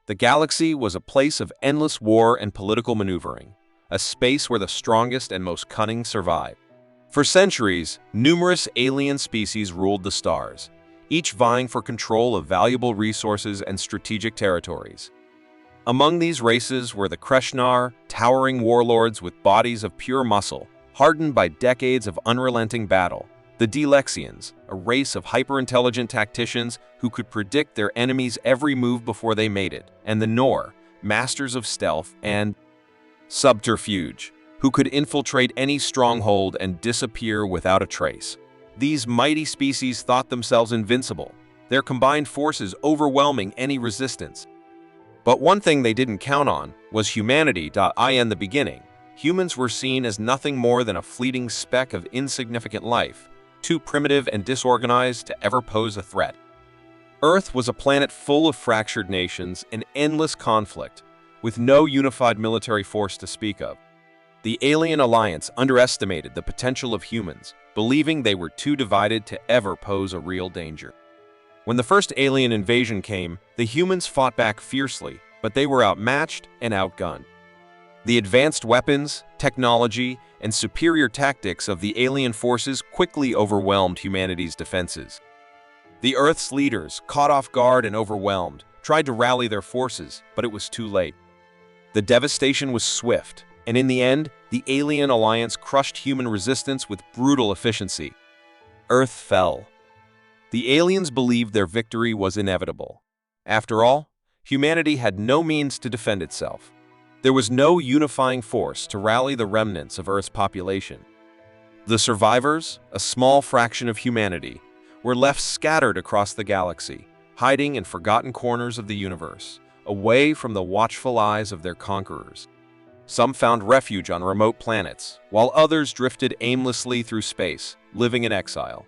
The galaxy was a place of endless war and political maneuvering, a space where the strongest and most cunning survived. For centuries, numerous alien species ruled the stars, each vying for control of valuable resources and strategic territories. Among these races were the Kreshnar, towering warlords with bodies of pure muscle, hardened by decades of unrelenting battle; the Delexians, a race of hyper-intelligent tacticians who could predict their enemies' every move before they made it; and the Nor, masters of stealth and subterfuge, who could infiltrate any stronghold and disappear without a trace. These mighty species thought themselves invincible, their combined forces overwhelming any resistance. But one thing they didn't count on was humanity. In the beginning, humans were seen as nothing more than a fleeting speck of insignificant life, too primitive and disorganized to ever pose a threat. Earth was a planet full of fractured nations and endless conflict, with no unified military force to speak of. The Alien Alliance underestimated the potential of humans, believing they were too divided to ever pose a real danger. When the first alien invasion came, the humans fought back fiercely, but they were outmatched and outgunned. The advanced weapons, technology, and superior tactics of the alien forces quickly overwhelmed humanity's defenses. The Earth's leaders, caught off guard and overwhelmed, tried to rally their forces, but it was too late. The devastation was swift, and in the end, the Alien Alliance crushed human resistance with brutal efficiency. Earth fell. The aliens believed their victory was inevitable. After all, humanity had no means to defend itself. There was no unifying force to rally the remnants of Earth's population. The survivors, a small fraction of humanity, were left scattered across the galaxy, hiding in forgotten corners of the universe, away from the watchful eyes of their conquerors. Some found refuge on remote planets, while others drifted aimlessly through space, living in exile.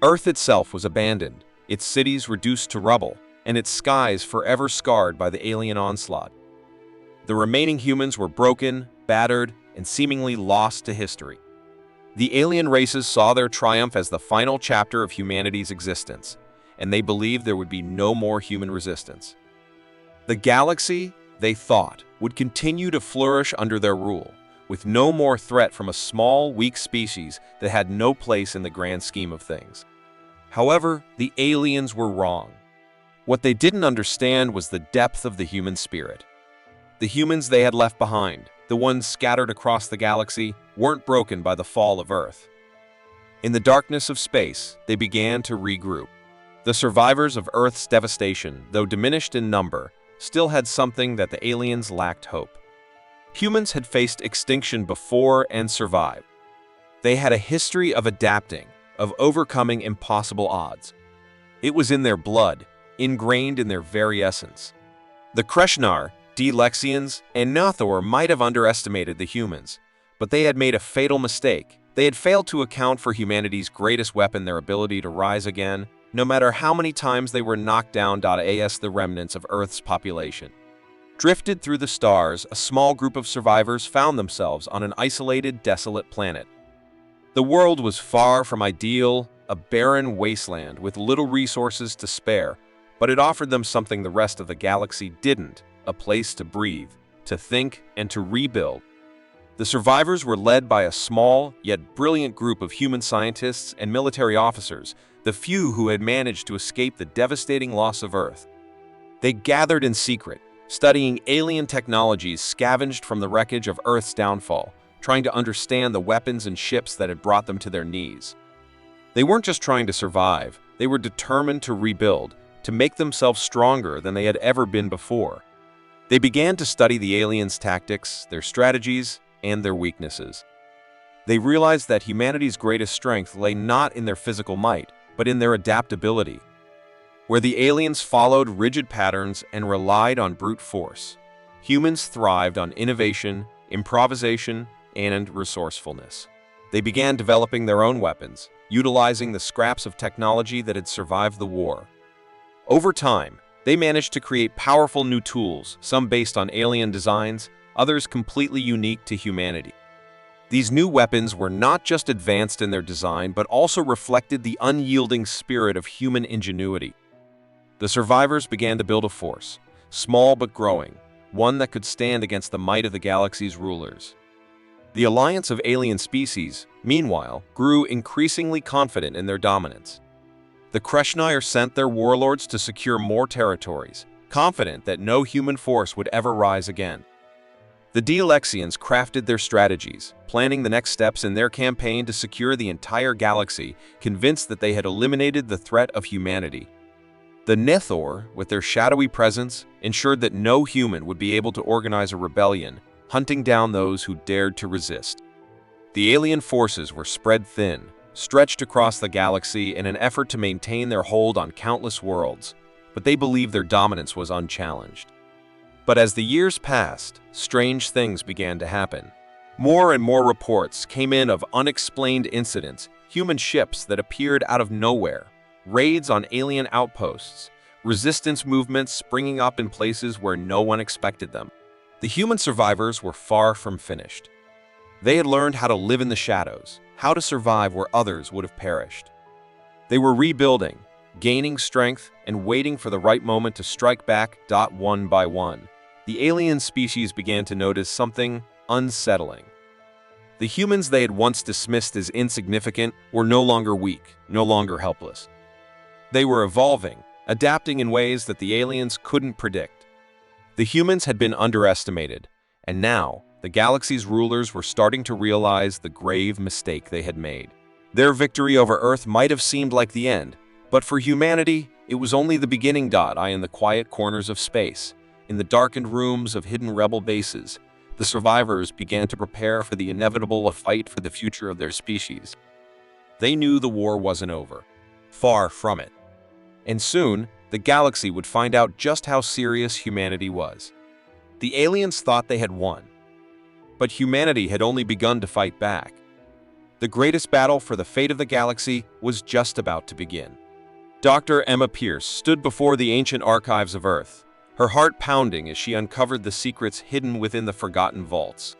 Earth itself was abandoned, its cities reduced to rubble, and its skies forever scarred by the alien onslaught. The remaining humans were broken, battered, and seemingly lost to history. The alien races saw their triumph as the final chapter of humanity's existence, and they believed there would be no more human resistance. The galaxy, they thought, would continue to flourish under their rule, with no more threat from a small, weak species that had no place in the grand scheme of things. However, the aliens were wrong. What they didn't understand was the depth of the human spirit. The humans they had left behind, the ones scattered across the galaxy, weren't broken by the fall of Earth. In the darkness of space, they began to regroup. The survivors of Earth's devastation, though diminished in number, still had something that the aliens lacked: hope. Humans had faced extinction before and survived. They had a history of adapting, of overcoming impossible odds. It was in their blood, ingrained in their very essence. The Kreshnar, Delexians, and Nothor might have underestimated the humans, but they had made a fatal mistake. They had failed to account for humanity's greatest weapon, their ability to rise again, no matter how many times they were knocked down. As the remnants of Earth's population drifted through the stars, a small group of survivors found themselves on an isolated, desolate planet. The world was far from ideal, a barren wasteland with little resources to spare, but it offered them something the rest of the galaxy didn't: a place to breathe, to think, and to rebuild. The survivors were led by a small, yet brilliant group of human scientists and military officers, the few who had managed to escape the devastating loss of Earth. They gathered in secret, studying alien technologies scavenged from the wreckage of Earth's downfall, trying to understand the weapons and ships that had brought them to their knees. They weren't just trying to survive, they were determined to rebuild, to make themselves stronger than they had ever been before. They began to study the aliens' tactics, their strategies, and their weaknesses. They realized that humanity's greatest strength lay not in their physical might, but in their adaptability. Where the aliens followed rigid patterns and relied on brute force, humans thrived on innovation, improvisation, and resourcefulness. They began developing their own weapons, utilizing the scraps of technology that had survived the war. Over time, they managed to create powerful new tools, some based on alien designs, others completely unique to humanity. These new weapons were not just advanced in their design, but also reflected the unyielding spirit of human ingenuity. The survivors began to build a force, small but growing, one that could stand against the might of the galaxy's rulers. The alliance of alien species, meanwhile, grew increasingly confident in their dominance. The Kreshnire sent their warlords to secure more territories, confident that no human force would ever rise again. The Dialexians crafted their strategies, planning the next steps in their campaign to secure the entire galaxy, convinced that they had eliminated the threat of humanity. The Nethor, with their shadowy presence, ensured that no human would be able to organize a rebellion, hunting down those who dared to resist. The alien forces were spread thin, stretched across the galaxy in an effort to maintain their hold on countless worlds, but they believed their dominance was unchallenged. But as the years passed, strange things began to happen. More and more reports came in of unexplained incidents, human ships that appeared out of nowhere, raids on alien outposts, resistance movements springing up in places where no one expected them. The human survivors were far from finished. They had learned how to live in the shadows, how to survive where others would have perished. They were rebuilding, gaining strength, and waiting for the right moment to strike back. One by one, the alien species began to notice something unsettling. The humans they had once dismissed as insignificant were no longer weak, no longer helpless. They were evolving, adapting in ways that the aliens couldn't predict. The humans had been underestimated, and now the galaxy's rulers were starting to realize the grave mistake they had made. Their victory over Earth might have seemed like the end, but for humanity, it was only the beginning. In the quiet corners of space, in the darkened rooms of hidden rebel bases, the survivors began to prepare for the inevitable fight for the future of their species. They knew the war wasn't over. Far from it. And soon, the galaxy would find out just how serious humanity was. The aliens thought they had won, but humanity had only begun to fight back. The greatest battle for the fate of the galaxy was just about to begin. Dr. Emma Pierce stood before the ancient archives of Earth, her heart pounding as she uncovered the secrets hidden within the forgotten vaults.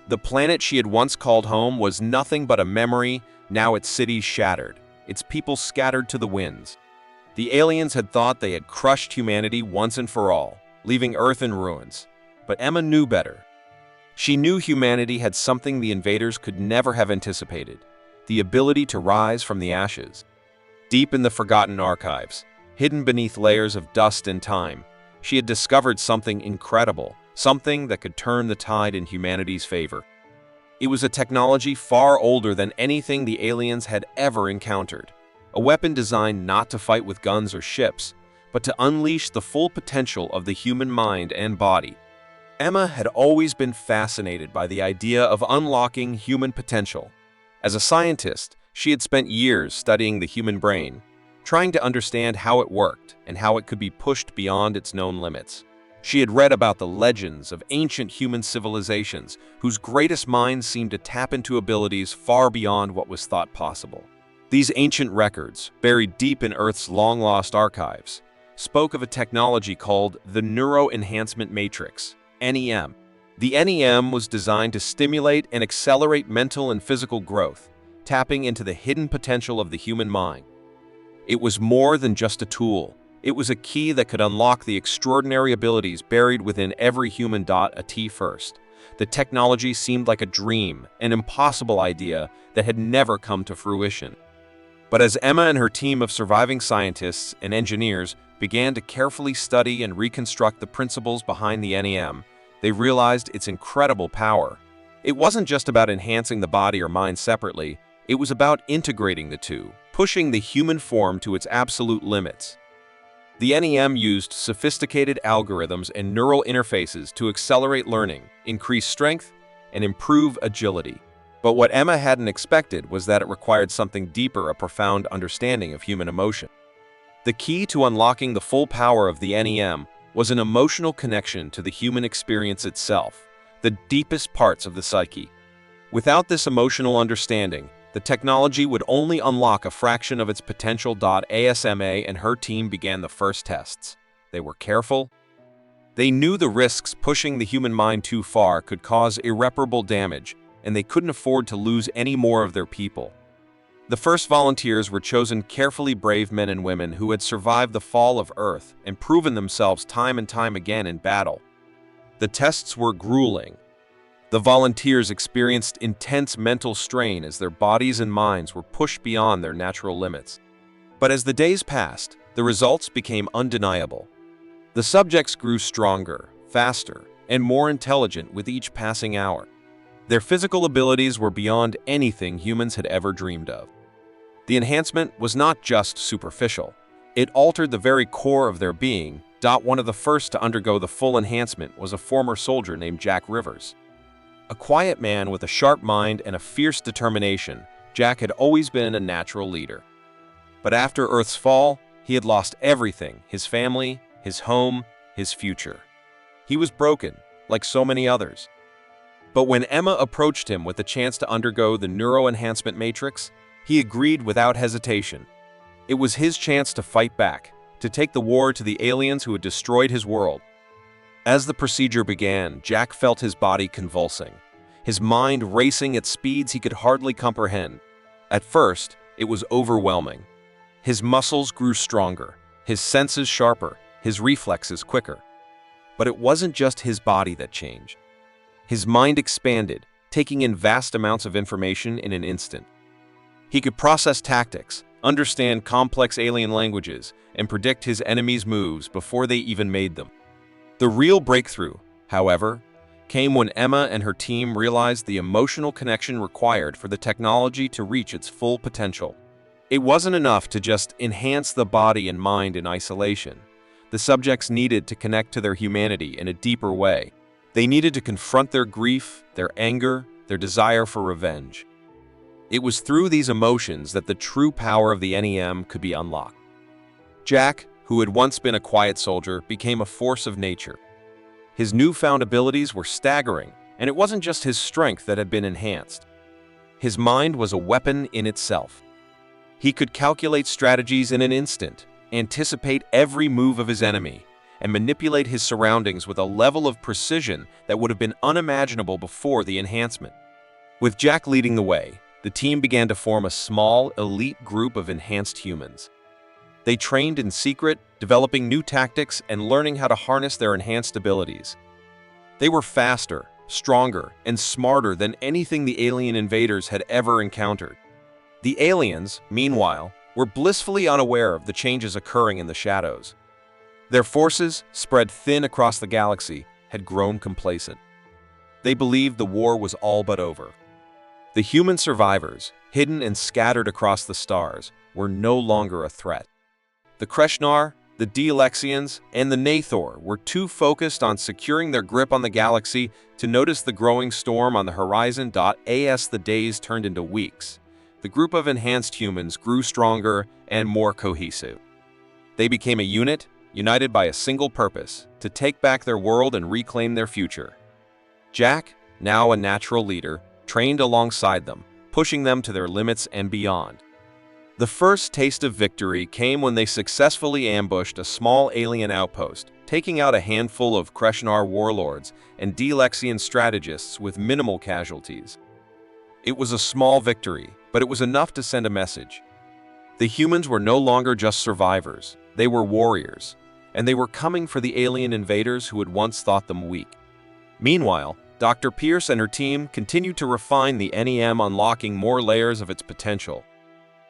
The planet she had once called home was nothing but a memory, now its cities shattered, its people scattered to the winds. The aliens had thought they had crushed humanity once and for all, leaving Earth in ruins. But Emma knew better. She knew humanity had something the invaders could never have anticipated, the ability to rise from the ashes. Deep in the forgotten archives, hidden beneath layers of dust and time, she had discovered something incredible, something that could turn the tide in humanity's favor. It was a technology far older than anything the aliens had ever encountered, a weapon designed not to fight with guns or ships, but to unleash the full potential of the human mind and body. Emma had always been fascinated by the idea of unlocking human potential. As a scientist, she had spent years studying the human brain, trying to understand how it worked and how it could be pushed beyond its known limits. She had read about the legends of ancient human civilizations whose greatest minds seemed to tap into abilities far beyond what was thought possible. These ancient records, buried deep in Earth's long-lost archives, spoke of a technology called the Neuro Enhancement Matrix, NEM. The NEM was designed to stimulate and accelerate mental and physical growth, tapping into the hidden potential of the human mind. It was more than just a tool. It was a key that could unlock the extraordinary abilities buried within every human. First, the technology seemed like a dream, an impossible idea that had never come to fruition. But as Emma and her team of surviving scientists and engineers began to carefully study and reconstruct the principles behind the NEM, they realized its incredible power. It wasn't just about enhancing the body or mind separately, it was about integrating the two, pushing the human form to its absolute limits. The NEM used sophisticated algorithms and neural interfaces to accelerate learning, increase strength, and improve agility. But what Emma hadn't expected was that it required something deeper, a profound understanding of human emotion. The key to unlocking the full power of the NEM was an emotional connection to the human experience itself, the deepest parts of the psyche. Without this emotional understanding, the technology would only unlock a fraction of its potential. ASMA and her team began the first tests. They were careful. They knew the risks pushing the human mind too far could cause irreparable damage, and they couldn't afford to lose any more of their people. The first volunteers were chosen carefully brave men and women who had survived the fall of Earth and proven themselves time and time again in battle. The tests were grueling. The volunteers experienced intense mental strain as their bodies and minds were pushed beyond their natural limits. But as the days passed, the results became undeniable. The subjects grew stronger, faster, and more intelligent with each passing hour. Their physical abilities were beyond anything humans had ever dreamed of. The enhancement was not just superficial. It altered the very core of their being. One of the first to undergo the full enhancement was a former soldier named Jack Rivers. A quiet man with a sharp mind and a fierce determination, Jack had always been a natural leader. But after Earth's fall, he had lost everything: his family, his home, his future. He was broken, like so many others. But when Emma approached him with the chance to undergo the neuro-enhancement matrix, he agreed without hesitation. It was his chance to fight back, to take the war to the aliens who had destroyed his world. As the procedure began, Jack felt his body convulsing, his mind racing at speeds he could hardly comprehend. At first, it was overwhelming. His muscles grew stronger, his senses sharper, his reflexes quicker. But it wasn't just his body that changed. His mind expanded, taking in vast amounts of information in an instant. He could process tactics, understand complex alien languages, and predict his enemies' moves before they even made them. The real breakthrough, however, came when Emma and her team realized the emotional connection required for the technology to reach its full potential. It wasn't enough to just enhance the body and mind in isolation. The subjects needed to connect to their humanity in a deeper way. They needed to confront their grief, their anger, their desire for revenge. It was through these emotions that the true power of the NEM could be unlocked. Jack, who had once been a quiet soldier, became a force of nature. His newfound abilities were staggering, and it wasn't just his strength that had been enhanced. His mind was a weapon in itself. He could calculate strategies in an instant, anticipate every move of his enemy, and manipulate his surroundings with a level of precision that would have been unimaginable before the enhancement. With Jack leading the way, the team began to form a small, elite group of enhanced humans. They trained in secret, developing new tactics and learning how to harness their enhanced abilities. They were faster, stronger, and smarter than anything the alien invaders had ever encountered. The aliens, meanwhile, were blissfully unaware of the changes occurring in the shadows. Their forces, spread thin across the galaxy, had grown complacent. They believed the war was all but over. The human survivors, hidden and scattered across the stars, were no longer a threat. The Kreshnar, the Dialexians, and the Nathor were too focused on securing their grip on the galaxy to notice the growing storm on the horizon. As the days turned into weeks, the group of enhanced humans grew stronger and more cohesive. They became a unit, united by a single purpose: to take back their world and reclaim their future. Jack, now a natural leader, trained alongside them, pushing them to their limits and beyond. The first taste of victory came when they successfully ambushed a small alien outpost, taking out a handful of Kreshnar warlords and Dialexian strategists with minimal casualties. It was a small victory, but it was enough to send a message. The humans were no longer just survivors, they were warriors, and they were coming for the alien invaders who had once thought them weak. Meanwhile, Dr. Pierce and her team continued to refine the NEM, unlocking more layers of its potential.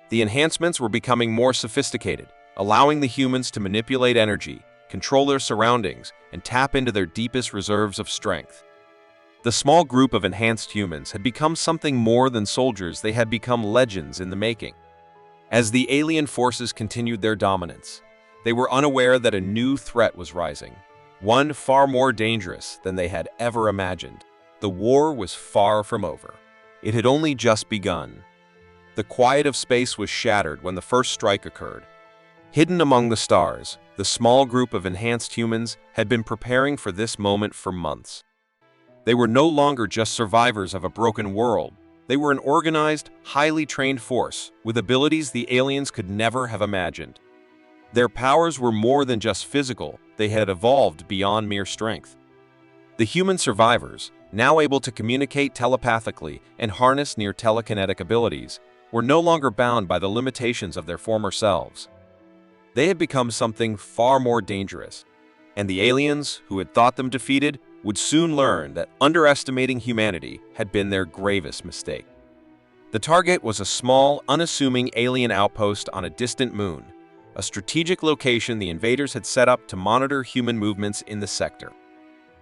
The enhancements were becoming more sophisticated, allowing the humans to manipulate energy, control their surroundings, and tap into their deepest reserves of strength. The small group of enhanced humans had become something more than soldiers. They had become legends in the making. As the alien forces continued their dominance, they were unaware that a new threat was rising, one far more dangerous than they had ever imagined. The war was far from over. It had only just begun. The quiet of space was shattered when the first strike occurred. Hidden among the stars, the small group of enhanced humans had been preparing for this moment for months. They were no longer just survivors of a broken world. They were an organized, highly trained force with abilities the aliens could never have imagined. Their powers were more than just physical. They had evolved beyond mere strength. The human survivors, now able to communicate telepathically and harness near telekinetic abilities, were no longer bound by the limitations of their former selves. They had become something far more dangerous, and the aliens, who had thought them defeated, would soon learn that underestimating humanity had been their gravest mistake. The target was a small, unassuming alien outpost on a distant moon, a strategic location the invaders had set up to monitor human movements in the sector.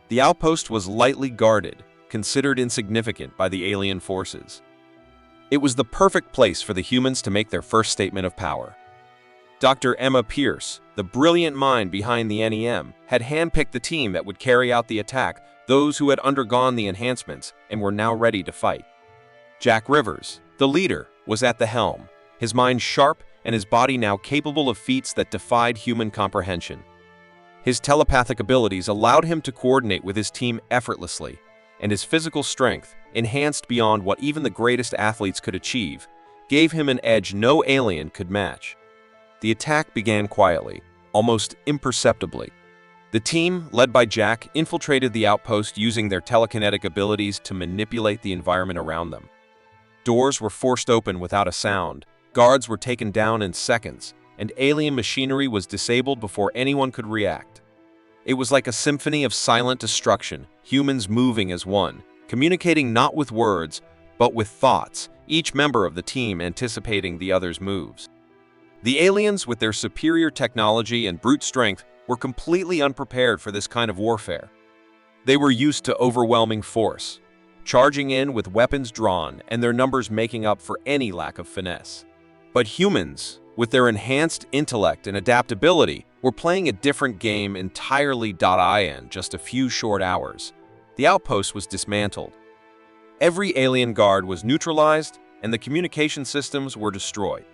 The outpost was lightly guarded, considered insignificant by the alien forces. It was the perfect place for the humans to make their first statement of power. Dr. Emma Pierce, the brilliant mind behind the NEM, had handpicked the team that would carry out the attack, those who had undergone the enhancements and were now ready to fight. Jack Rivers, the leader, was at the helm, his mind sharp and his body now capable of feats that defied human comprehension. His telepathic abilities allowed him to coordinate with his team effortlessly, and his physical strength, enhanced beyond what even the greatest athletes could achieve, gave him an edge no alien could match. The attack began quietly, almost imperceptibly. The team, led by Jack, infiltrated the outpost using their telekinetic abilities to manipulate the environment around them. Doors were forced open without a sound, guards were taken down in seconds, and alien machinery was disabled before anyone could react. It was like a symphony of silent destruction, humans moving as one, communicating not with words, but with thoughts, each member of the team anticipating the other's moves. The aliens, with their superior technology and brute strength, were completely unprepared for this kind of warfare. They were used to overwhelming force, charging in with weapons drawn and their numbers making up for any lack of finesse. But humans, with their enhanced intellect and adaptability, were playing a different game entirely. In just a few short hours, the outpost was dismantled. Every alien guard was neutralized and the communication systems were destroyed.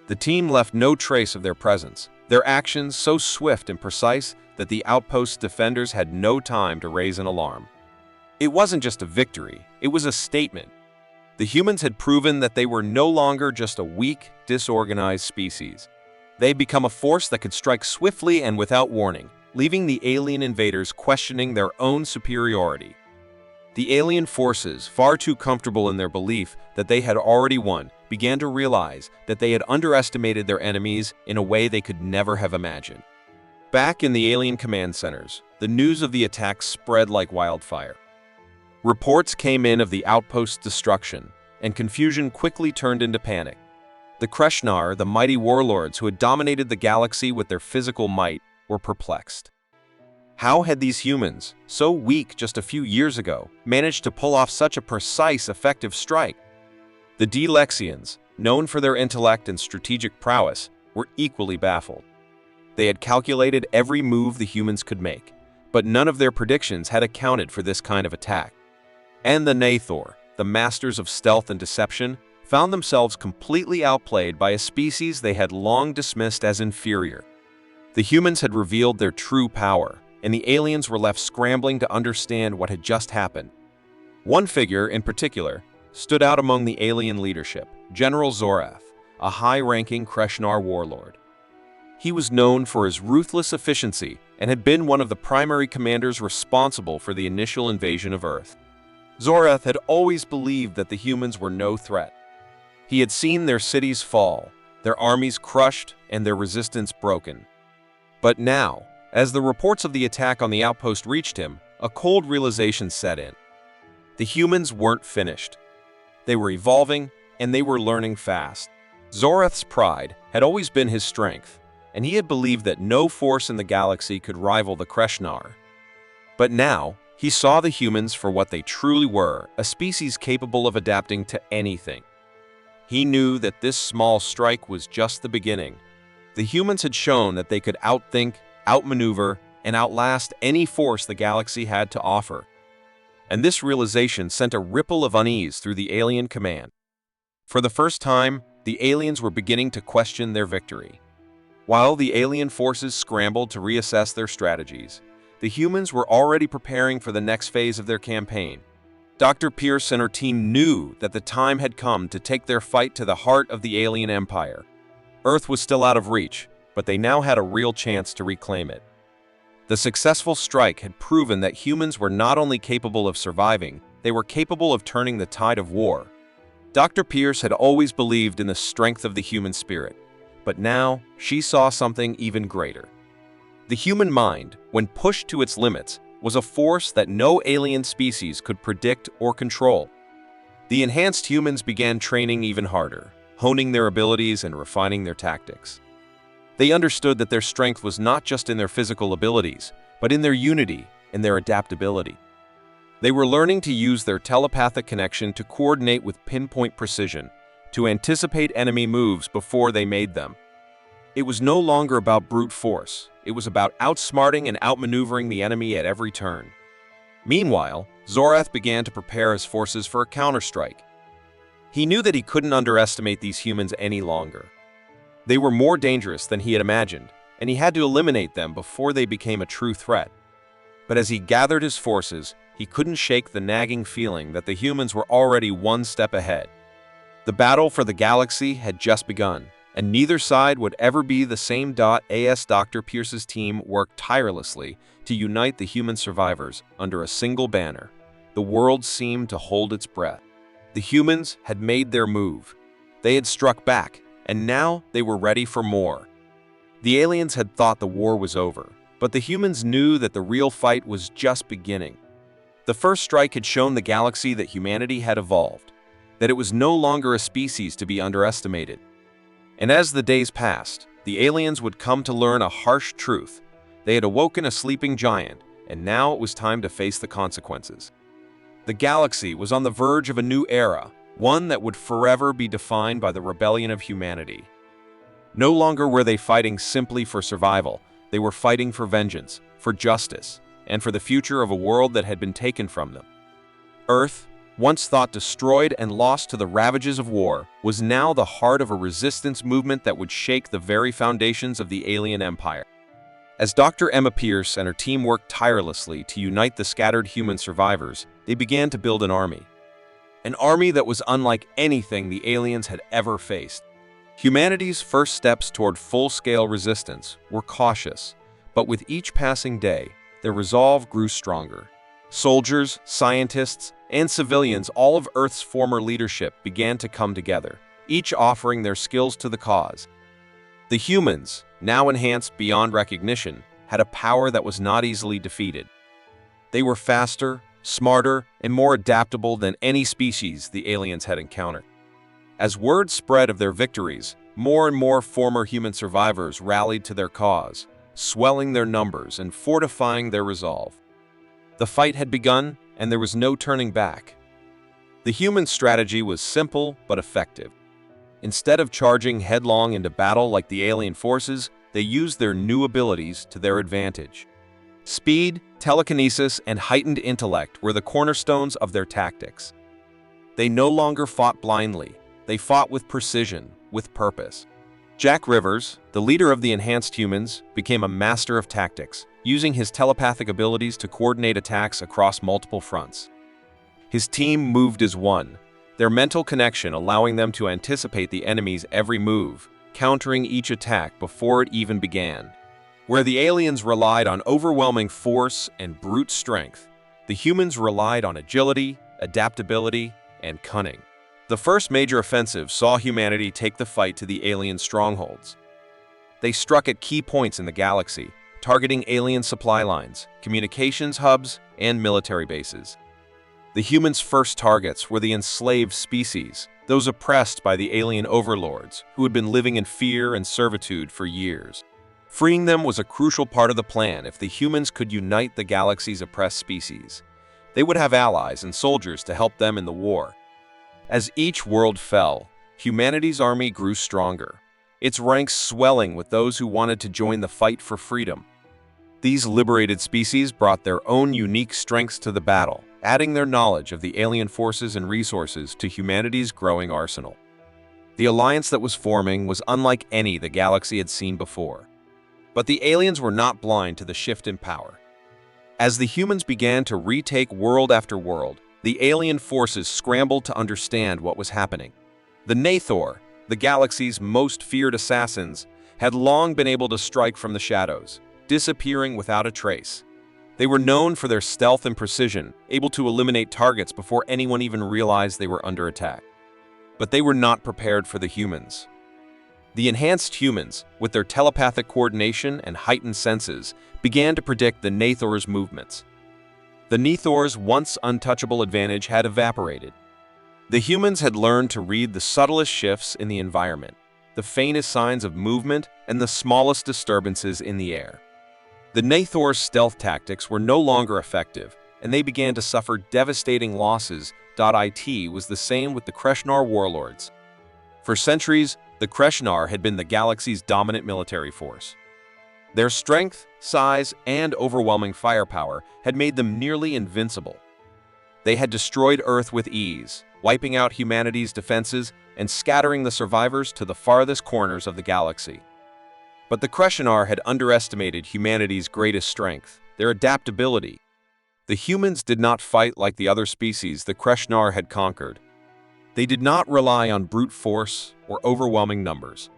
The team left no trace of their presence, their actions so swift and precise that the outpost's defenders had no time to raise an alarm. It wasn't just a victory, it was a statement. The humans had proven that they were no longer just a weak, disorganized species. They had become a force that could strike swiftly and without warning, leaving the alien invaders questioning their own superiority. The alien forces, far too comfortable in their belief that they had already won, began to realize that they had underestimated their enemies in a way they could never have imagined. Back in the alien command centers, the news of the attack spread like wildfire. Reports came in of the outpost's destruction, and confusion quickly turned into panic. The Kreshnar, the mighty warlords who had dominated the galaxy with their physical might, were perplexed. How had these humans, so weak just a few years ago, managed to pull off such a precise, effective strike? The Delexians, known for their intellect and strategic prowess, were equally baffled. They had calculated every move the humans could make, but none of their predictions had accounted for this kind of attack. And the Nathor, the masters of stealth and deception, found themselves completely outplayed by a species they had long dismissed as inferior. The humans had revealed their true power, and the aliens were left scrambling to understand what had just happened. One figure, in particular, stood out among the alien leadership, General Zorath, a high-ranking Kreshnar warlord. He was known for his ruthless efficiency and had been one of the primary commanders responsible for the initial invasion of Earth. Zorath had always believed that the humans were no threat. He had seen their cities fall, their armies crushed, and their resistance broken. But now, as the reports of the attack on the outpost reached him, a cold realization set in. The humans weren't finished. They were evolving, and they were learning fast. Zorath's pride had always been his strength, and he had believed that no force in the galaxy could rival the Kreshnar. But now, he saw the humans for what they truly were, a species capable of adapting to anything. He knew that this small strike was just the beginning. The humans had shown that they could outthink, outmaneuver, and outlast any force the galaxy had to offer. And this realization sent a ripple of unease through the alien command. For the first time, the aliens were beginning to question their victory. While the alien forces scrambled to reassess their strategies, the humans were already preparing for the next phase of their campaign. Dr. Pierce and her team knew that the time had come to take their fight to the heart of the alien empire. Earth was still out of reach, but they now had a real chance to reclaim it. The successful strike had proven that humans were not only capable of surviving, they were capable of turning the tide of war. Dr. Pierce had always believed in the strength of the human spirit, but now she saw something even greater. The human mind, when pushed to its limits, was a force that no alien species could predict or control. The enhanced humans began training even harder, honing their abilities and refining their tactics. They understood that their strength was not just in their physical abilities, but in their unity and their adaptability. They were learning to use their telepathic connection to coordinate with pinpoint precision, to anticipate enemy moves before they made them. It was no longer about brute force. It was about outsmarting and outmaneuvering the enemy at every turn. Meanwhile, Zorath began to prepare his forces for a counterstrike. He knew that he couldn't underestimate these humans any longer. They were more dangerous than he had imagined, and he had to eliminate them before they became a true threat. But as he gathered his forces, he couldn't shake the nagging feeling that the humans were already one step ahead. The battle for the galaxy had just begun, and neither side would ever be the same. As Dr. Pierce's team worked tirelessly to unite the human survivors under a single banner, the world seemed to hold its breath. The humans had made their move. They had struck back, and now they were ready for more. The aliens had thought the war was over, but the humans knew that the real fight was just beginning. The first strike had shown the galaxy that humanity had evolved, that it was no longer a species to be underestimated. And as the days passed, the aliens would come to learn a harsh truth. They had awoken a sleeping giant, and now it was time to face the consequences. The galaxy was on the verge of a new era, one that would forever be defined by the rebellion of humanity. No longer were they fighting simply for survival. They were fighting for vengeance, for justice, and for the future of a world that had been taken from them. Earth, once thought destroyed and lost to the ravages of war, was now the heart of a resistance movement that would shake the very foundations of the alien empire. As Dr. Emma Pierce and her team worked tirelessly to unite the scattered human survivors, they began to build an army. An army that was unlike anything the aliens had ever faced. Humanity's first steps toward full-scale resistance were cautious, but with each passing day, their resolve grew stronger. Soldiers, scientists, and civilians, all of Earth's former leadership, began to come together, each offering their skills to the cause. The humans, now enhanced beyond recognition, had a power that was not easily defeated. They were faster, smarter, and more adaptable than any species the aliens had encountered. As word spread of their victories, more and more former human survivors rallied to their cause, swelling their numbers and fortifying their resolve. The fight had begun, and there was no turning back. The human strategy was simple but effective. Instead of charging headlong into battle like the alien forces, they used their new abilities to their advantage. Speed, telekinesis, and heightened intellect were the cornerstones of their tactics. They no longer fought blindly. They fought with precision, with purpose. Jack Rivers, the leader of the enhanced humans, became a master of tactics, using his telepathic abilities to coordinate attacks across multiple fronts. His team moved as one, their mental connection allowing them to anticipate the enemy's every move, countering each attack before it even began. Where the aliens relied on overwhelming force and brute strength, the humans relied on agility, adaptability, and cunning. The first major offensive saw humanity take the fight to the alien strongholds. They struck at key points in the galaxy, targeting alien supply lines, communications hubs, and military bases. The humans' first targets were the enslaved species, those oppressed by the alien overlords who had been living in fear and servitude for years. Freeing them was a crucial part of the plan. If the humans could unite the galaxy's oppressed species, they would have allies and soldiers to help them in the war. As each world fell, humanity's army grew stronger, its ranks swelling with those who wanted to join the fight for freedom. These liberated species brought their own unique strengths to the battle, adding their knowledge of the alien forces and resources to humanity's growing arsenal. The alliance that was forming was unlike any the galaxy had seen before. But the aliens were not blind to the shift in power. As the humans began to retake world after world, the alien forces scrambled to understand what was happening. The Nathor, the galaxy's most feared assassins, had long been able to strike from the shadows, disappearing without a trace. They were known for their stealth and precision, able to eliminate targets before anyone even realized they were under attack. But they were not prepared for the humans. The enhanced humans, with their telepathic coordination and heightened senses, began to predict the Nathor's movements. The Nathor's once untouchable advantage had evaporated. The humans had learned to read the subtlest shifts in the environment, the faintest signs of movement, and the smallest disturbances in the air. The Nathor's stealth tactics were no longer effective, and they began to suffer devastating losses. It was the same with the Kreshnar warlords. For centuries, the Kreshnar had been the galaxy's dominant military force. Their strength, size, and overwhelming firepower had made them nearly invincible. They had destroyed Earth with ease, wiping out humanity's defenses and scattering the survivors to the farthest corners of the galaxy. But the Kreshnar had underestimated humanity's greatest strength, their adaptability. The humans did not fight like the other species the Kreshnar had conquered. They did not rely on brute force or overwhelming numbers.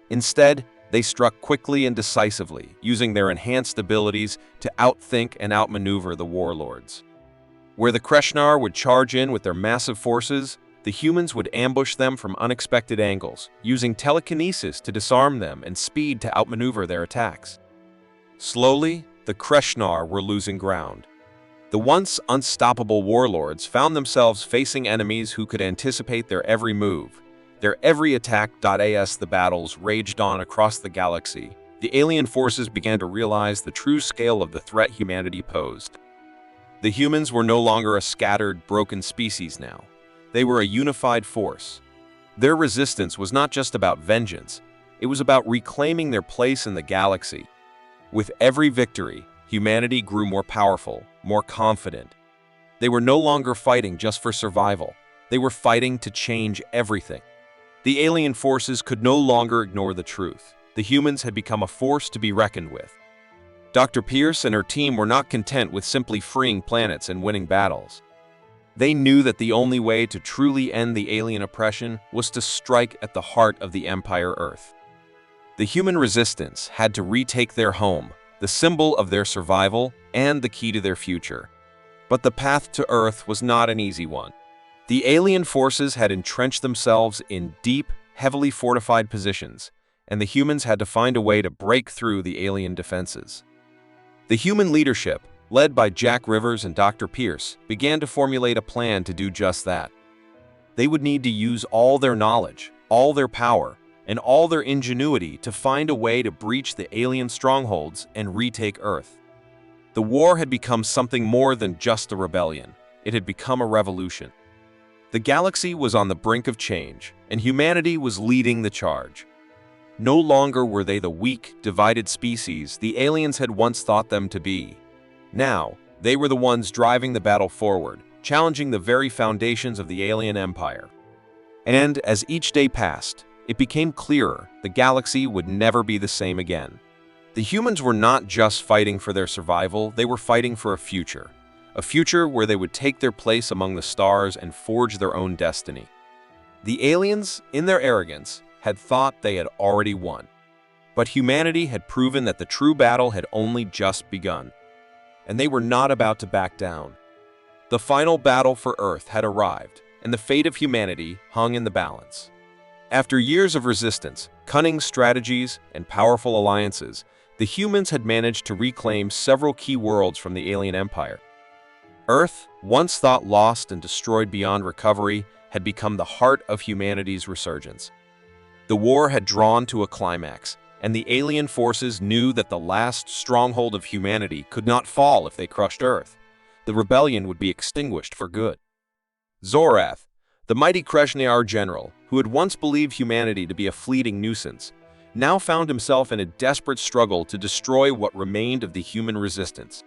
Instead, they struck quickly and decisively, using their enhanced abilities to outthink and outmaneuver the warlords. Where the Kreshnar would charge in with their massive forces, the humans would ambush them from unexpected angles, using telekinesis to disarm them and speed to outmaneuver their attacks. Slowly, the Kreshnar were losing ground. The once unstoppable warlords found themselves facing enemies who could anticipate their every move, their every attack. As the battles raged on across the galaxy, the alien forces began to realize the true scale of the threat humanity posed. The humans were no longer a scattered, broken species now. They were a unified force. Their resistance was not just about vengeance, it was about reclaiming their place in the galaxy. With every victory, humanity grew more powerful, more confident. They were no longer fighting just for survival. They were fighting to change everything. The alien forces could no longer ignore the truth. The humans had become a force to be reckoned with. Dr. Pierce and her team were not content with simply freeing planets and winning battles. They knew that the only way to truly end the alien oppression was to strike at the heart of the Empire Earth. The human resistance had to retake their home, the symbol of their survival and the key to their future. But the path to Earth was not an easy one. The alien forces had entrenched themselves in deep, heavily fortified positions, and the humans had to find a way to break through the alien defenses. The human leadership, led by Jack Rivers and Dr. Pierce, began to formulate a plan to do just that. They would need to use all their knowledge, all their power, and all their ingenuity to find a way to breach the alien strongholds and retake Earth. The war had become something more than just a rebellion. It had become a revolution. The galaxy was on the brink of change, and humanity was leading the charge. No longer were they the weak, divided species the aliens had once thought them to be. Now, they were the ones driving the battle forward, challenging the very foundations of the alien empire. And as each day passed, it became clearer the galaxy would never be the same again. The humans were not just fighting for their survival, they were fighting for a future where they would take their place among the stars and forge their own destiny. The aliens, in their arrogance, had thought they had already won. But humanity had proven that the true battle had only just begun. And they were not about to back down. The final battle for Earth had arrived, and the fate of humanity hung in the balance. After years of resistance, cunning strategies, and powerful alliances, the humans had managed to reclaim several key worlds from the alien empire. Earth, once thought lost and destroyed beyond recovery, had become the heart of humanity's resurgence. The war had drawn to a climax, and the alien forces knew that the last stronghold of humanity could not fall if they crushed Earth. The rebellion would be extinguished for good. Zorath, the mighty Kreshnar general, who had once believed humanity to be a fleeting nuisance, now found himself in a desperate struggle to destroy what remained of the human resistance.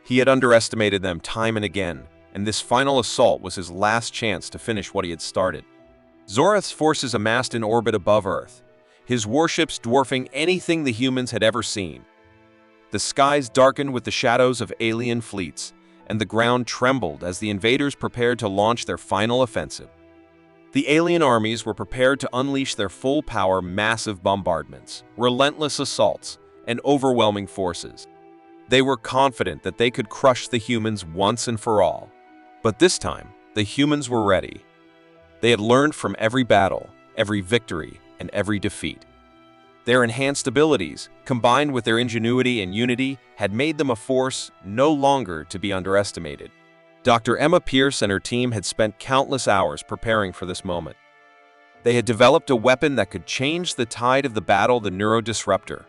He had underestimated them time and again, and this final assault was his last chance to finish what he had started. Zorath's forces amassed in orbit above Earth, his warships dwarfing anything the humans had ever seen. The skies darkened with the shadows of alien fleets, and the ground trembled as the invaders prepared to launch their final offensive. The alien armies were prepared to unleash their full-power massive bombardments, relentless assaults, and overwhelming forces. They were confident that they could crush the humans once and for all. But this time, the humans were ready. They had learned from every battle, every victory, and every defeat. Their enhanced abilities, combined with their ingenuity and unity, had made them a force no longer to be underestimated. Dr. Emma Pierce and her team had spent countless hours preparing for this moment. They had developed a weapon that could change the tide of the battle, the Neurodisruptor,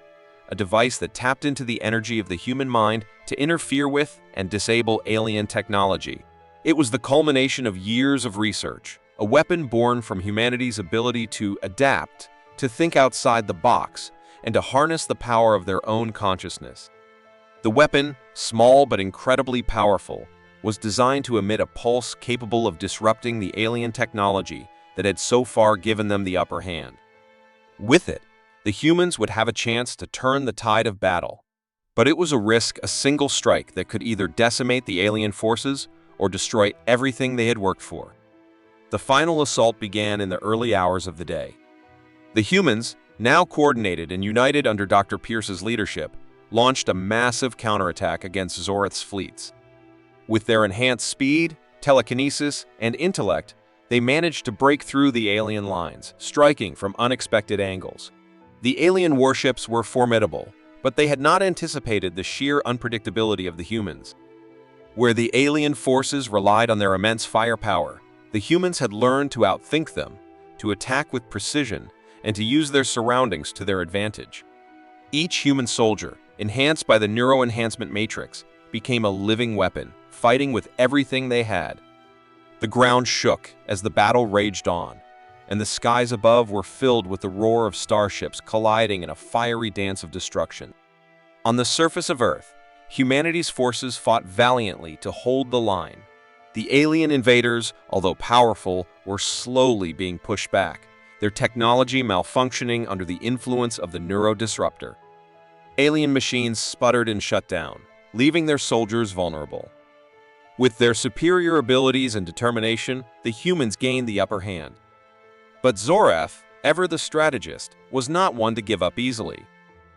a device that tapped into the energy of the human mind to interfere with and disable alien technology. It was the culmination of years of research, a weapon born from humanity's ability to adapt, to think outside the box, and to harness the power of their own consciousness. The weapon, small but incredibly powerful, was designed to emit a pulse capable of disrupting the alien technology that had so far given them the upper hand. With it, the humans would have a chance to turn the tide of battle. But it was a risk, a single strike that could either decimate the alien forces or destroy everything they had worked for. The final assault began in the early hours of the day. The humans, now coordinated and united under Dr. Pierce's leadership, launched a massive counterattack against Zoreth's fleets. With their enhanced speed, telekinesis, and intellect, they managed to break through the alien lines, striking from unexpected angles. The alien warships were formidable, but they had not anticipated the sheer unpredictability of the humans. Where the alien forces relied on their immense firepower, the humans had learned to outthink them, to attack with precision, and to use their surroundings to their advantage. Each human soldier, enhanced by the neuroenhancement matrix, became a living weapon, fighting with everything they had. The ground shook as the battle raged on, and the skies above were filled with the roar of starships colliding in a fiery dance of destruction. On the surface of Earth, humanity's forces fought valiantly to hold the line. The alien invaders, although powerful, were slowly being pushed back, their technology malfunctioning under the influence of the Neurodisruptor. Alien machines sputtered and shut down, leaving their soldiers vulnerable. With their superior abilities and determination, the humans gained the upper hand. But Zoreth, ever the strategist, was not one to give up easily.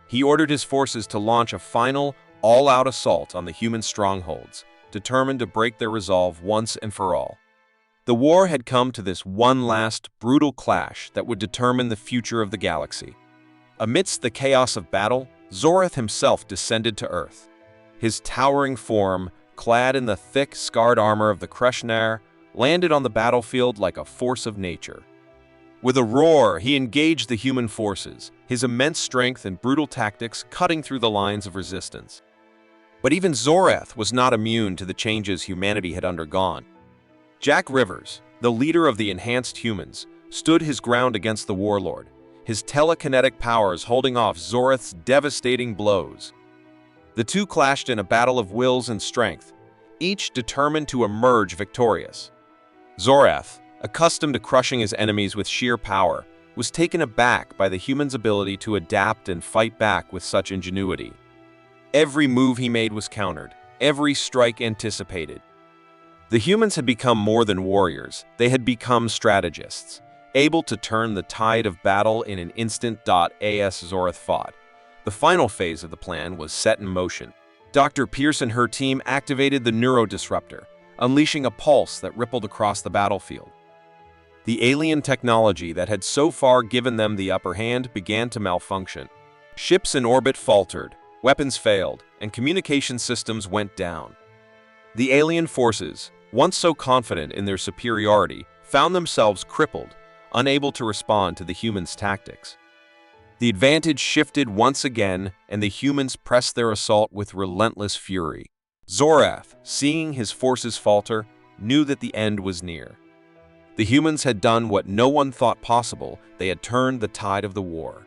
He ordered his forces to launch a final, all-out assault on the human strongholds, determined to break their resolve once and for all. The war had come to this one last, brutal clash that would determine the future of the galaxy. Amidst the chaos of battle, Zoreth himself descended to Earth. His towering form, clad in the thick, scarred armor of the Kreshnar, landed on the battlefield like a force of nature. With a roar, he engaged the human forces, his immense strength and brutal tactics cutting through the lines of resistance. But even Zoreth was not immune to the changes humanity had undergone. Jack Rivers, the leader of the enhanced humans, stood his ground against the warlord, his telekinetic powers holding off Zoreth's devastating blows. The two clashed in a battle of wills and strength, each determined to emerge victorious. Zoreth, accustomed to crushing his enemies with sheer power, was taken aback by the human's ability to adapt and fight back with such ingenuity. Every move he made was countered, every strike anticipated. The humans had become more than warriors, they had become strategists, able to turn the tide of battle in an instant. As Zoreth fought, the final phase of the plan was set in motion. Dr. Pierce and her team activated the Neurodisruptor, unleashing a pulse that rippled across the battlefield. The alien technology that had so far given them the upper hand began to malfunction. Ships in orbit faltered, weapons failed, and communication systems went down. The alien forces, once so confident in their superiority, found themselves crippled, unable to respond to the humans' tactics. The advantage shifted once again, and the humans pressed their assault with relentless fury. Zoreth, seeing his forces falter, knew that the end was near. The humans had done what no one thought possible. They had turned the tide of the war.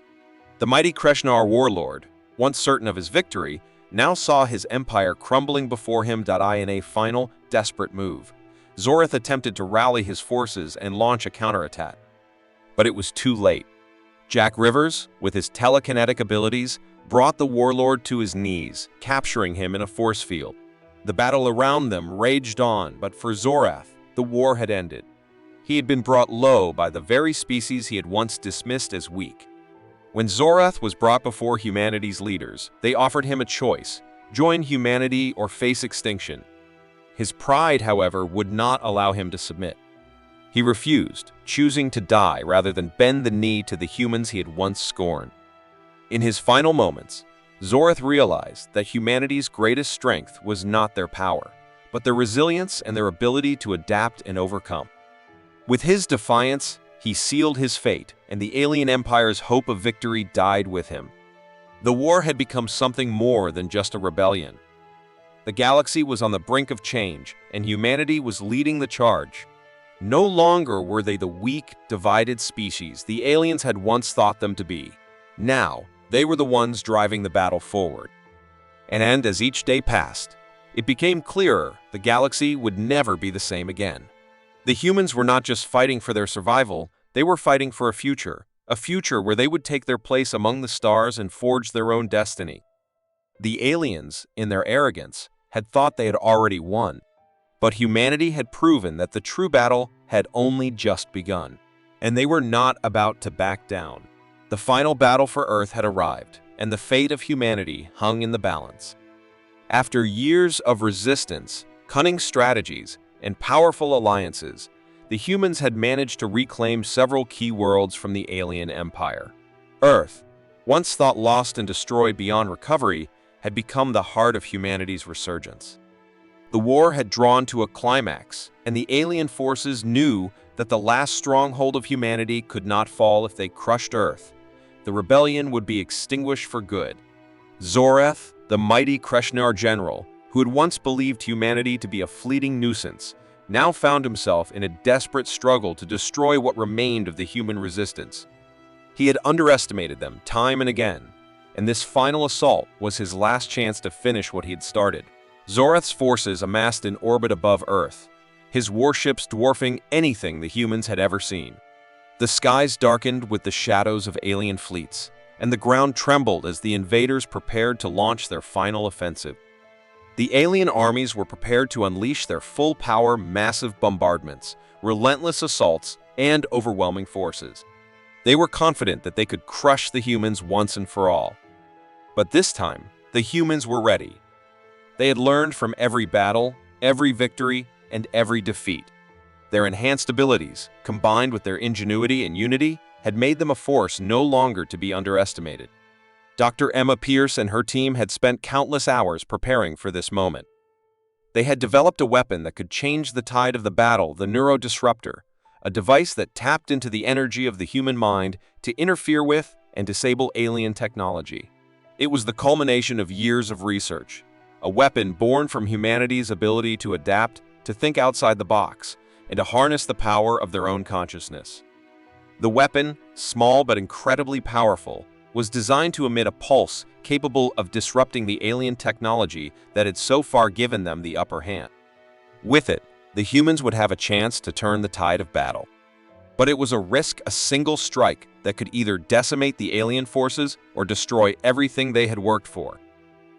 The mighty Kreshnar warlord, once certain of his victory, now saw his empire crumbling before him. In a final, desperate move, Zoreth attempted to rally his forces and launch a counterattack. But it was too late. Jack Rivers, with his telekinetic abilities, brought the warlord to his knees, capturing him in a force field. The battle around them raged on, but for Zoreth, the war had ended. He had been brought low by the very species he had once dismissed as weak. When Zoreth was brought before humanity's leaders, they offered him a choice: join humanity or face extinction. His pride, however, would not allow him to submit. He refused, choosing to die rather than bend the knee to the humans he had once scorned. In his final moments, Zorth realized that humanity's greatest strength was not their power, but their resilience and their ability to adapt and overcome. With his defiance, he sealed his fate, and the alien empire's hope of victory died with him. The war had become something more than just a rebellion. The galaxy was on the brink of change, and humanity was leading the charge. No longer were they the weak, divided species the aliens had once thought them to be. Now, they were the ones driving the battle forward. And as each day passed, it became clearer the galaxy would never be the same again. The humans were not just fighting for their survival, they were fighting for a future where they would take their place among the stars and forge their own destiny. The aliens, in their arrogance, had thought they had already won, but humanity had proven that the true battle had only just begun, and they were not about to back down. The final battle for Earth had arrived, and the fate of humanity hung in the balance. After years of resistance, cunning strategies, and powerful alliances, the humans had managed to reclaim several key worlds from the alien empire. Earth, once thought lost and destroyed beyond recovery, had become the heart of humanity's resurgence. The war had drawn to a climax, and the alien forces knew that the last stronghold of humanity could not fall if they crushed Earth. The rebellion would be extinguished for good. Zoreth, the mighty Kreshnar general, who had once believed humanity to be a fleeting nuisance, now found himself in a desperate struggle to destroy what remained of the human resistance. He had underestimated them time and again, and this final assault was his last chance to finish what he had started. Zoreth's forces amassed in orbit above Earth, his warships dwarfing anything the humans had ever seen. The skies darkened with the shadows of alien fleets, and the ground trembled as the invaders prepared to launch their final offensive. The alien armies were prepared to unleash their full-power massive bombardments, relentless assaults, and overwhelming forces. They were confident that they could crush the humans once and for all. But this time, the humans were ready. They had learned from every battle, every victory, and every defeat. Their enhanced abilities, combined with their ingenuity and unity, had made them a force no longer to be underestimated. Dr. Emma Pierce and her team had spent countless hours preparing for this moment. They had developed a weapon that could change the tide of the battle, the Neurodisruptor, a device that tapped into the energy of the human mind to interfere with and disable alien technology. It was the culmination of years of research, a weapon born from humanity's ability to adapt, to think outside the box, and to harness the power of their own consciousness. The weapon, small but incredibly powerful, was designed to emit a pulse capable of disrupting the alien technology that had so far given them the upper hand. With it, the humans would have a chance to turn the tide of battle. But it was a risk, a single strike that could either decimate the alien forces or destroy everything they had worked for.